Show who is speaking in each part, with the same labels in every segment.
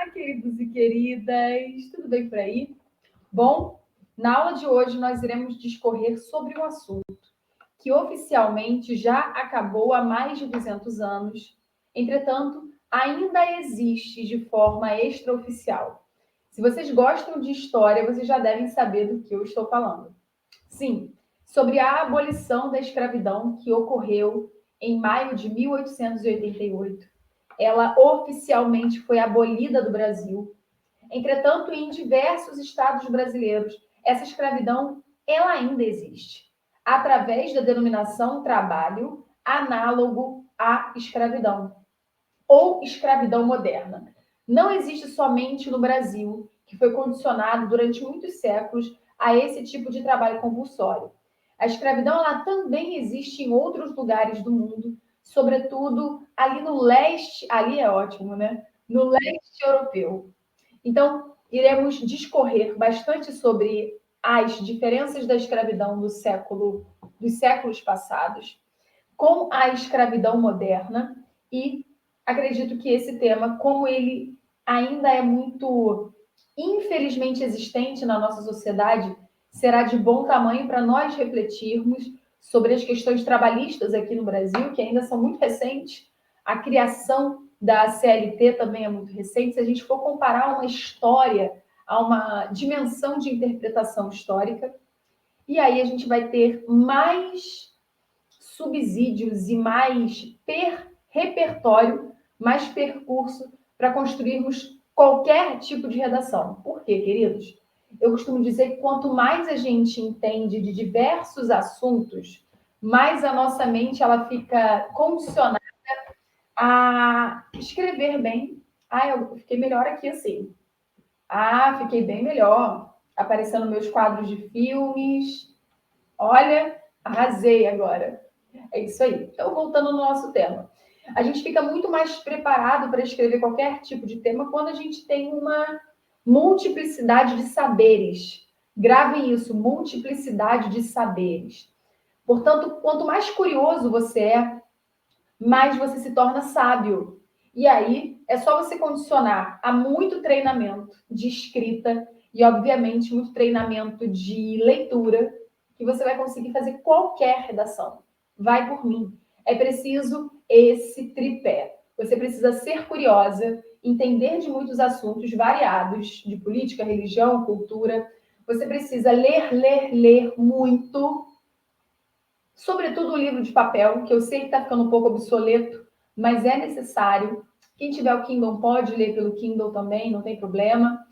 Speaker 1: Queridos e queridas, tudo bem por aí? Bom, na aula de hoje nós iremos discorrer sobre um assunto que oficialmente já acabou há mais de 200 anos, entretanto, ainda existe de forma extraoficial. Se vocês gostam de história, vocês já devem saber do que eu estou falando. Sim, sobre a abolição da escravidão que ocorreu em maio de 1888. Ela oficialmente foi abolida do Brasil. Entretanto, em diversos estados brasileiros, essa escravidão ela ainda existe, através da denominação trabalho análogo à escravidão, ou escravidão moderna. Não existe somente no Brasil, que foi condicionado durante muitos séculos a esse tipo de trabalho compulsório. A escravidão ela também existe em outros lugares do mundo, sobretudo ali no leste, ali é ótimo, né? No leste europeu. Então, iremos discorrer bastante sobre as diferenças da escravidão dos séculos passados com a escravidão moderna e acredito que esse tema, como ele ainda é muito, infelizmente, existente na nossa sociedade, será de bom tamanho para nós refletirmos sobre as questões trabalhistas aqui no Brasil, que ainda são muito recentes. A criação da CLT também é muito recente. Se a gente for comparar uma história a uma dimensão de interpretação histórica, e aí a gente vai ter mais subsídios e mais repertório, mais percurso para construirmos qualquer tipo de redação. Por quê, queridos? Eu costumo dizer que quanto mais a gente entende de diversos assuntos, mais a nossa mente ela fica condicionada a escrever bem. Eu fiquei melhor aqui assim. Fiquei bem melhor. Aparecendo meus quadros de filmes. Olha, arrasei agora. É isso aí. Então, voltando no nosso tema. A gente fica muito mais preparado para escrever qualquer tipo de tema quando a gente tem uma multiplicidade de saberes. Gravem isso, multiplicidade de saberes. Portanto, quanto mais curioso você é, mais você se torna sábio. E aí, é só você condicionar a muito treinamento de escrita e, obviamente, muito treinamento de leitura, que você vai conseguir fazer qualquer redação. Vai por mim. É preciso esse tripé. Você precisa ser curiosa, entender de muitos assuntos variados, de política, religião, cultura. Você precisa ler muito. Sobretudo o livro de papel, que eu sei que está ficando um pouco obsoleto, mas é necessário. Quem tiver o Kindle pode ler pelo Kindle também, não tem problema.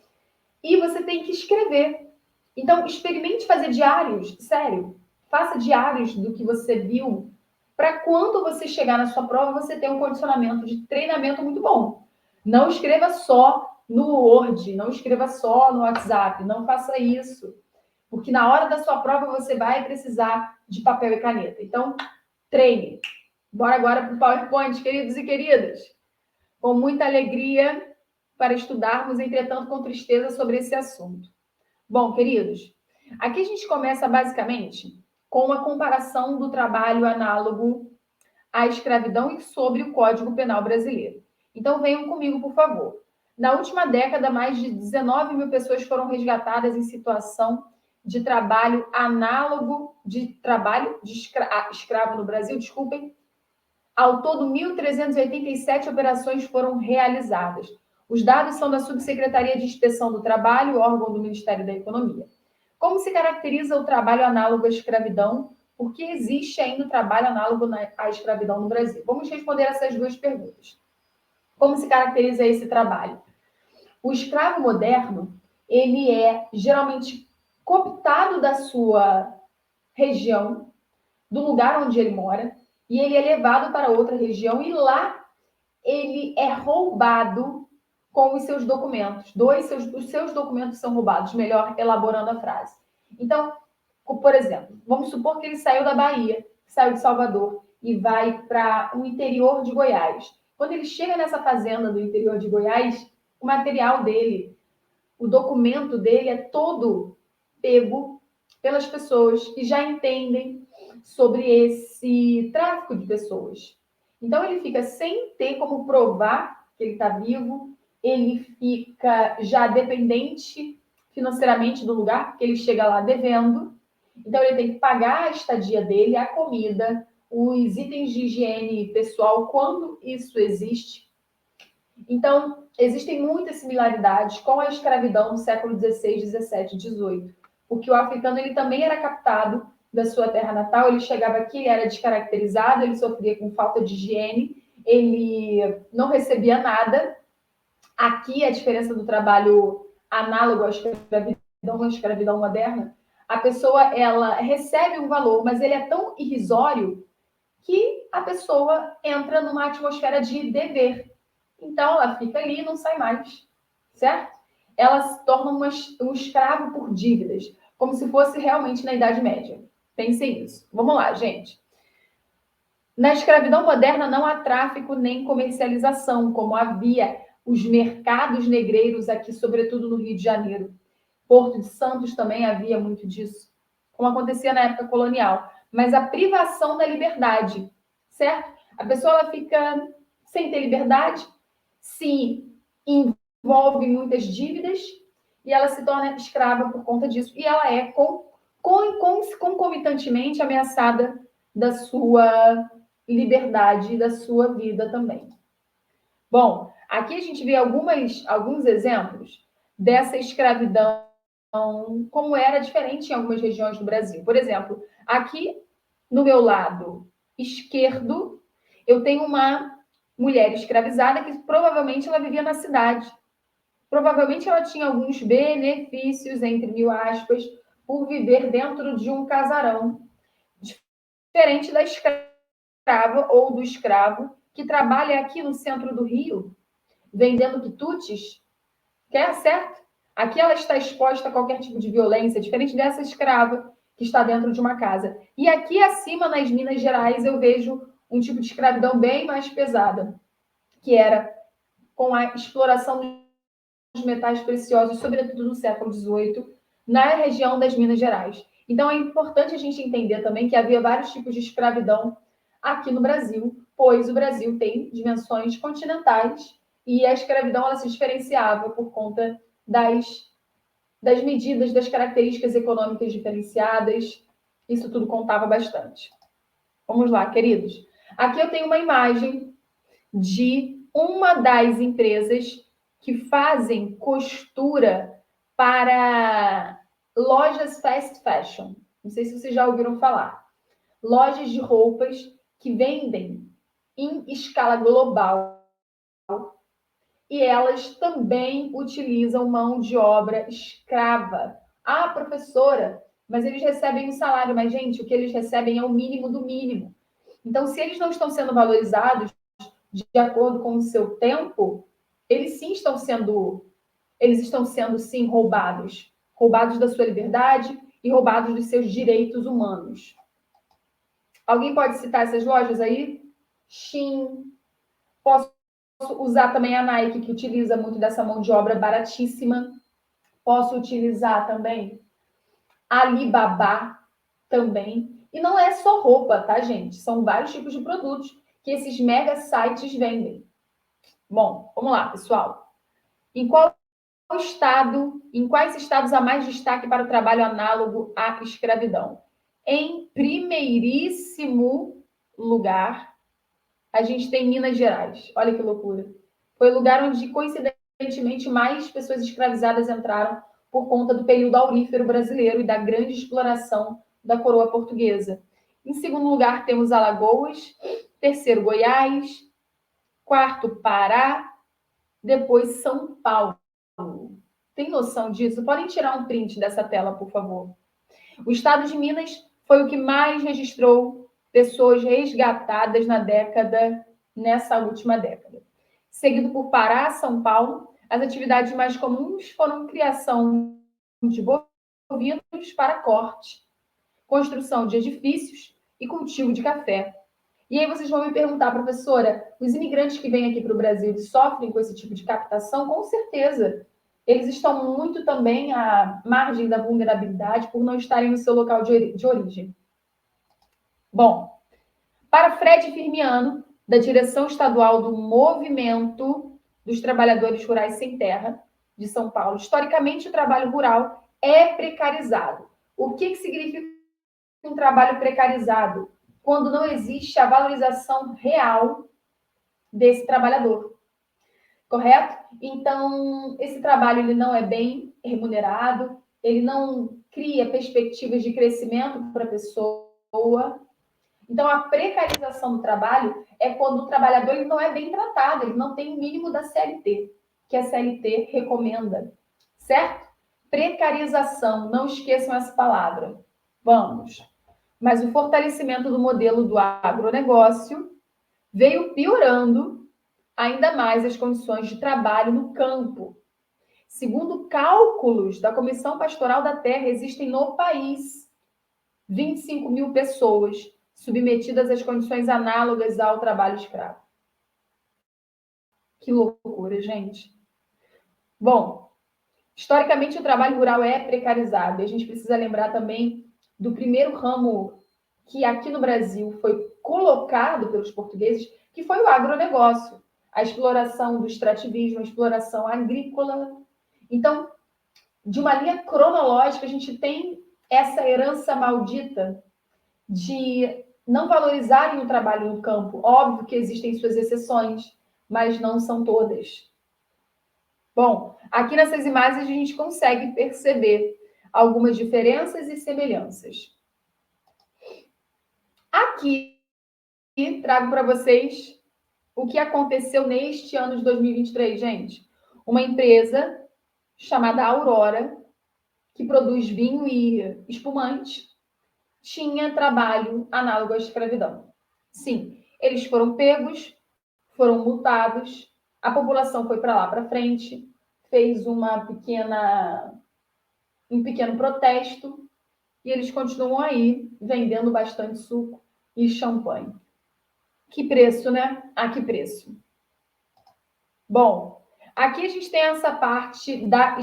Speaker 1: E você tem que escrever. Então, experimente fazer diários, sério. Faça diários do que você viu, para quando você chegar na sua prova, você ter um condicionamento de treinamento muito bom. Não escreva só no Word, não escreva só no WhatsApp, não faça isso. Porque na hora da sua prova você vai precisar de papel e caneta. Então, treine. Bora agora para o PowerPoint, queridos e queridas. Com muita alegria para estudarmos, entretanto, com tristeza sobre esse assunto. Bom, queridos, aqui a gente começa basicamente com a comparação do trabalho análogo à escravidão e sobre o Código Penal brasileiro. Então, venham comigo, por favor. Na última década, mais de 19 mil pessoas foram resgatadas em situação de trabalho análogo, de trabalho de escravo no Brasil, desculpem. Ao todo, 1.387 operações foram realizadas. Os dados são da Subsecretaria de Inspeção do Trabalho, órgão do Ministério da Economia. Como se caracteriza o trabalho análogo à escravidão? Por que existe ainda o trabalho análogo à escravidão no Brasil? Vamos responder essas duas perguntas. Como se caracteriza esse trabalho? O escravo moderno, ele é geralmente cooptado da sua região, do lugar onde ele mora, e ele é levado para outra região e lá ele é roubado com os seus documentos. Os seus documentos são roubados, melhor elaborando a frase. Então, por exemplo, vamos supor que ele saiu da Bahia, saiu de Salvador e vai para o interior de Goiás. Quando ele chega nessa fazenda do interior de Goiás, o material dele, o documento dele é todo pego pelas pessoas que já entendem sobre esse tráfico de pessoas. Então, ele fica sem ter como provar que ele está vivo, ele fica já dependente financeiramente do lugar, porque ele chega lá devendo. Então, ele tem que pagar a estadia dele, a comida, os itens de higiene pessoal, quando isso existe. Então, existem muitas similaridades com a escravidão do século XVI, XVII, XVIII, porque o africano ele também era captado da sua terra natal, ele chegava aqui, ele era descaracterizado, ele sofria com falta de higiene, ele não recebia nada. Aqui, a diferença do trabalho análogo à escravidão moderna, a pessoa ela recebe um valor, mas ele é tão irrisório que a pessoa entra numa atmosfera de dever. Então, ela fica ali e não sai mais, certo? Ela se torna um escravo por dívidas, como se fosse realmente na Idade Média. Pensem nisso. Vamos lá, gente. Na escravidão moderna não há tráfico nem comercialização, como havia os mercados negreiros aqui, sobretudo no Rio de Janeiro. Porto de Santos também havia muito disso, como acontecia na época colonial. Mas a privação da liberdade, certo? A pessoa ela fica sem ter liberdade, se envolve em muitas dívidas e ela se torna escrava por conta disso. E ela é concomitantemente ameaçada da sua liberdade e da sua vida também. Bom, aqui a gente vê alguns exemplos dessa escravidão, como era diferente em algumas regiões do Brasil. Por exemplo, aqui no meu lado esquerdo, eu tenho uma mulher escravizada que provavelmente ela vivia na cidade. Provavelmente ela tinha alguns benefícios, entre mil aspas, por viver dentro de um casarão, diferente da escrava ou do escravo que trabalha aqui no centro do Rio, vendendo quitutes, quer certo? Aqui ela está exposta a qualquer tipo de violência, diferente dessa escrava que está dentro de uma casa. E aqui acima, nas Minas Gerais, eu vejo um tipo de escravidão bem mais pesada, que era com a exploração dos metais preciosos, sobretudo no século XVIII, na região das Minas Gerais. Então, é importante a gente entender também que havia vários tipos de escravidão aqui no Brasil, pois o Brasil tem dimensões continentais e a escravidão ela se diferenciava por conta das medidas, das características econômicas diferenciadas. Isso tudo contava bastante. Vamos lá, queridos. Aqui eu tenho uma imagem de uma das empresas que fazem costura para lojas fast fashion. Não sei se vocês já ouviram falar. Lojas de roupas que vendem em escala global e elas também utilizam mão de obra escrava. Ah, professora, mas eles recebem um salário. Mas, gente, o que eles recebem é o mínimo do mínimo. Então, se eles não estão sendo valorizados de acordo com o seu tempo, eles estão sendo sim roubados da sua liberdade e roubados dos seus direitos humanos. Alguém pode citar essas lojas aí? Shein. Posso usar também a Nike, que utiliza muito dessa mão de obra baratíssima. Posso utilizar também a Alibaba também. E não é só roupa, tá, gente? São vários tipos de produtos que esses mega sites vendem. Bom, vamos lá, pessoal. Em quais estados há mais destaque para o trabalho análogo à escravidão? Em primeiríssimo lugar, a gente tem Minas Gerais. Olha que loucura. Foi o lugar onde, coincidentemente, mais pessoas escravizadas entraram por conta do período aurífero brasileiro e da grande exploração da coroa portuguesa. Em segundo lugar, temos Alagoas. Terceiro, Goiás. Quarto, Pará. Depois, São Paulo. Tem noção disso? Podem tirar um print dessa tela, por favor. O estado de Minas foi o que mais registrou pessoas resgatadas nessa última década. Seguido por Pará, São Paulo, as atividades mais comuns foram criação de bovinos para corte, construção de edifícios e cultivo de café. E aí vocês vão me perguntar, professora, os imigrantes que vêm aqui para o Brasil, eles sofrem com esse tipo de captação? Com certeza. Eles estão muito também à margem da vulnerabilidade por não estarem no seu local de origem. Bom, para Fred Firmiano, da direção estadual do Movimento dos Trabalhadores Rurais Sem Terra de São Paulo. Historicamente, o trabalho rural é precarizado. O que significa um trabalho precarizado? Quando não existe a valorização real desse trabalhador. Correto? Então, esse trabalho ele não é bem remunerado, ele não cria perspectivas de crescimento para a pessoa. Então, a precarização do trabalho é quando o trabalhador ele não é bem tratado, ele não tem o mínimo da CLT, que a CLT recomenda. Certo? Precarização, não esqueçam essa palavra. Vamos. Mas o fortalecimento do modelo do agronegócio veio piorando ainda mais as condições de trabalho no campo. Segundo cálculos da Comissão Pastoral da Terra, existem no país 25 mil pessoas submetidas às condições análogas ao trabalho escravo. Que loucura, gente. Bom, historicamente o trabalho rural é precarizado. E a gente precisa lembrar também do primeiro ramo que aqui no Brasil foi colocado pelos portugueses, que foi o agronegócio. A exploração do extrativismo, a exploração agrícola. Então, de uma linha cronológica, a gente tem essa herança maldita de não valorizarem o trabalho no campo. Óbvio que existem suas exceções, mas não são todas. Bom, aqui nessas imagens a gente consegue perceber algumas diferenças e semelhanças. Aqui trago para vocês o que aconteceu neste ano de 2023, gente. Uma empresa chamada Aurora, que produz vinho e espumante, tinha trabalho análogo à escravidão. Sim, eles foram pegos, foram multados, a população foi para lá para frente, fez um pequeno protesto e eles continuam aí vendendo bastante suco e champanhe. Que preço, né? A que preço? Bom, aqui a gente tem essa parte da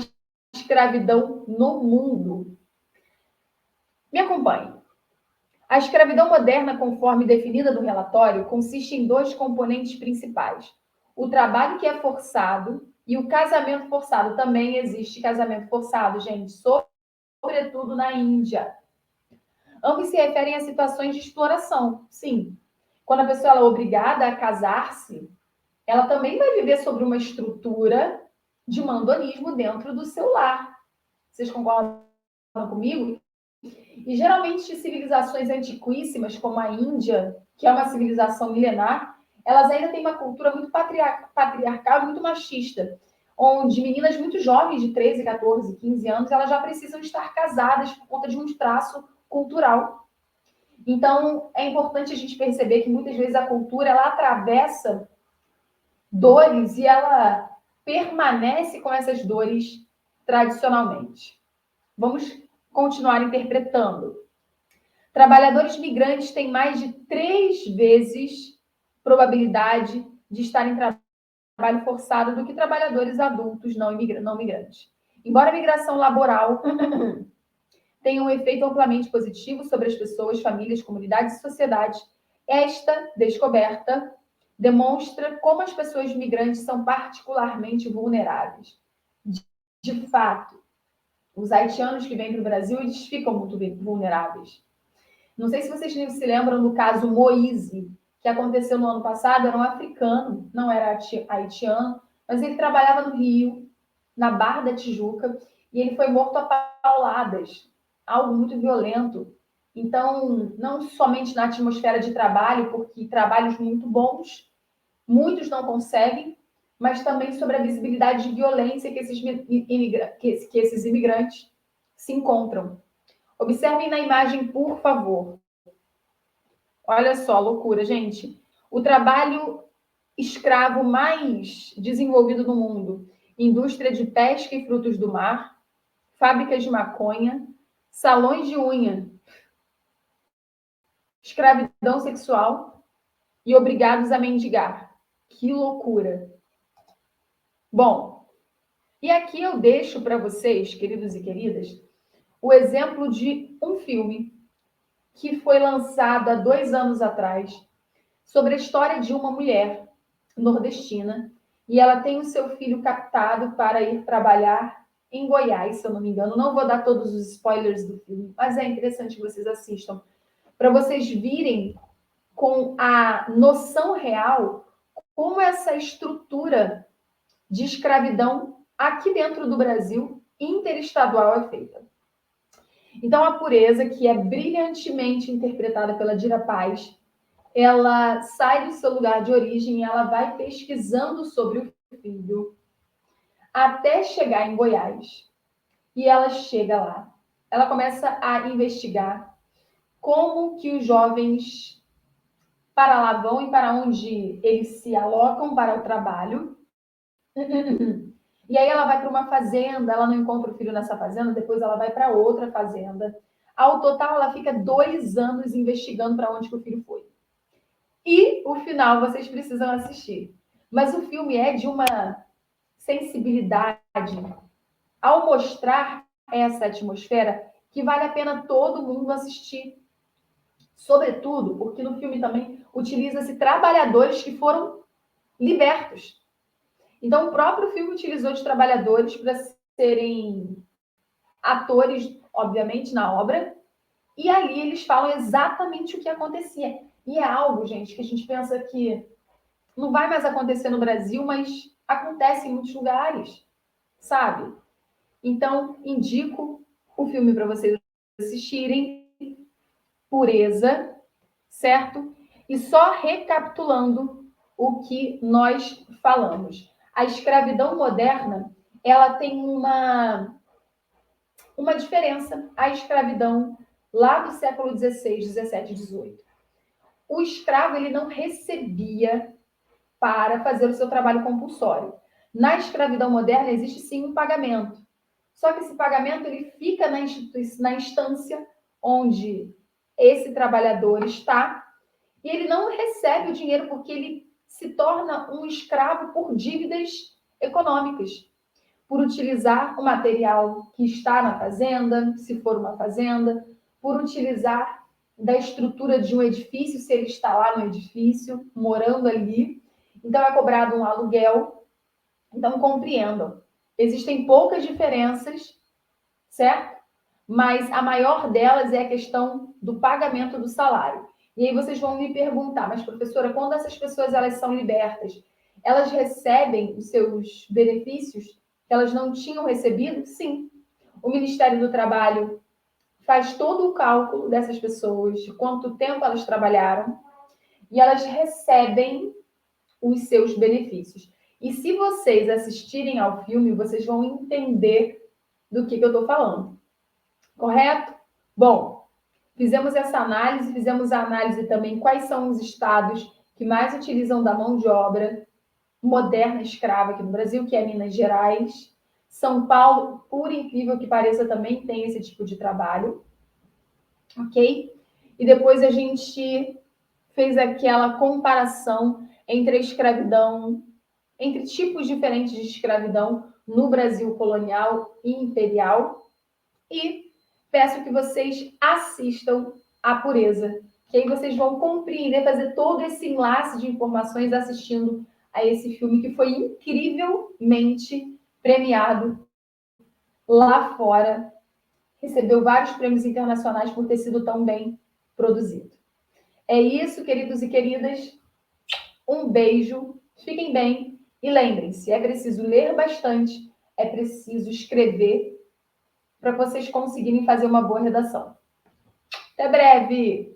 Speaker 1: escravidão no mundo. Me acompanhe. A escravidão moderna, conforme definida no relatório, consiste em dois componentes principais. O trabalho que é forçado e o casamento forçado. Também existe casamento forçado, gente, sobretudo na Índia. Ambos se referem a situações de exploração. Sim, quando a pessoa é obrigada a casar-se, ela também vai viver sobre uma estrutura de mandonismo dentro do seu lar. Vocês concordam comigo? E geralmente civilizações antiquíssimas, como a Índia, que é uma civilização milenar, elas ainda têm uma cultura muito patriarcal, muito machista, onde meninas muito jovens, de 13, 14, 15 anos, elas já precisam estar casadas por conta de um traço cultural. Então, é importante a gente perceber que muitas vezes a cultura ela atravessa dores e ela permanece com essas dores tradicionalmente. Vamos continuar interpretando. Trabalhadores migrantes têm mais de 3 vezes probabilidade de estar em trabalho forçado do que trabalhadores adultos não migrantes. Embora a migração laboral tenha um efeito amplamente positivo sobre as pessoas, famílias, comunidades e sociedades, esta descoberta demonstra como as pessoas migrantes são particularmente vulneráveis. De fato, os haitianos que vêm para o Brasil, eles ficam muito vulneráveis. Não sei se vocês se lembram do caso Moise, que aconteceu no ano passado, era um africano, não era haitiano, mas ele trabalhava no Rio, na Barra da Tijuca, e ele foi morto a pauladas, algo muito violento. Então, não somente na atmosfera de trabalho, porque trabalhos muito bons, muitos não conseguem, mas também sobre a visibilidade de violência que esses imigrantes se encontram. Observem na imagem, por favor. Olha só, loucura, gente. O trabalho escravo mais desenvolvido do mundo. Indústria de pesca e frutos do mar, fábricas de maconha, salões de unha, escravidão sexual e obrigados a mendigar. Que loucura. Bom, e aqui eu deixo para vocês, queridos e queridas, o exemplo de um filme que foi lançado há 2 anos atrás sobre a história de uma mulher nordestina e ela tem o seu filho captado para ir trabalhar em Goiás, se eu não me engano. Não vou dar todos os spoilers do filme, mas é interessante que vocês assistam, para vocês virem com a noção real como essa estrutura de escravidão aqui dentro do Brasil, interestadual, é feita. Então, a Pureza, que é brilhantemente interpretada pela Dira Paz, ela sai do seu lugar de origem e ela vai pesquisando sobre o filho até chegar em Goiás. E ela chega lá. Ela começa a investigar como que os jovens para lá vão e para onde eles se alocam para o trabalho. E aí ela vai para uma fazenda, ela não encontra o filho nessa fazenda, depois ela vai para outra fazenda. Ao total, ela fica 2 anos investigando para onde que o filho foi. E o final vocês precisam assistir. Mas o filme é de uma sensibilidade ao mostrar essa atmosfera que vale a pena todo mundo assistir. Sobretudo porque no filme também utiliza-se trabalhadores que foram libertos. Então, o próprio filme utilizou de trabalhadores para serem atores, obviamente, na obra, e ali eles falam exatamente o que acontecia. E é algo, gente, que a gente pensa que não vai mais acontecer no Brasil, mas acontece em muitos lugares, sabe? Então, indico o filme para vocês assistirem, Pureza, certo? E só recapitulando o que nós falamos. A escravidão moderna, ela tem uma diferença. A escravidão lá do século XVI, XVII, XVIII. O escravo ele não recebia para fazer o seu trabalho compulsório. Na escravidão moderna existe sim um pagamento. Só que esse pagamento ele fica na instância onde esse trabalhador está e ele não recebe o dinheiro porque ele se torna um escravo por dívidas econômicas, por utilizar o material que está na fazenda, se for uma fazenda, por utilizar da estrutura de um edifício, se ele está lá no edifício, morando ali. Então, é cobrado um aluguel. Então, compreendam. Existem poucas diferenças, certo? Mas a maior delas é a questão do pagamento do salário. E aí vocês vão me perguntar, mas professora, quando essas pessoas elas são libertas, elas recebem os seus benefícios que elas não tinham recebido? Sim. O Ministério do Trabalho faz todo o cálculo dessas pessoas, de quanto tempo elas trabalharam, e elas recebem os seus benefícios. E se vocês assistirem ao filme, vocês vão entender do que eu estou falando. Correto? Bom, fizemos essa análise, fizemos a análise também quais são os estados que mais utilizam da mão de obra moderna escrava aqui no Brasil, que é Minas Gerais. São Paulo, por incrível que pareça, também tem esse tipo de trabalho. Ok? E depois a gente fez aquela comparação entre a escravidão, entre tipos diferentes de escravidão no Brasil colonial e imperial. E peço que vocês assistam a Pureza, que aí vocês vão compreender, fazer todo esse enlace de informações assistindo a esse filme que foi incrivelmente premiado lá fora. Recebeu vários prêmios internacionais por ter sido tão bem produzido. É isso, queridos e queridas. Um beijo, fiquem bem e lembrem-se, é preciso ler bastante, é preciso escrever para vocês conseguirem fazer uma boa redação. Até breve!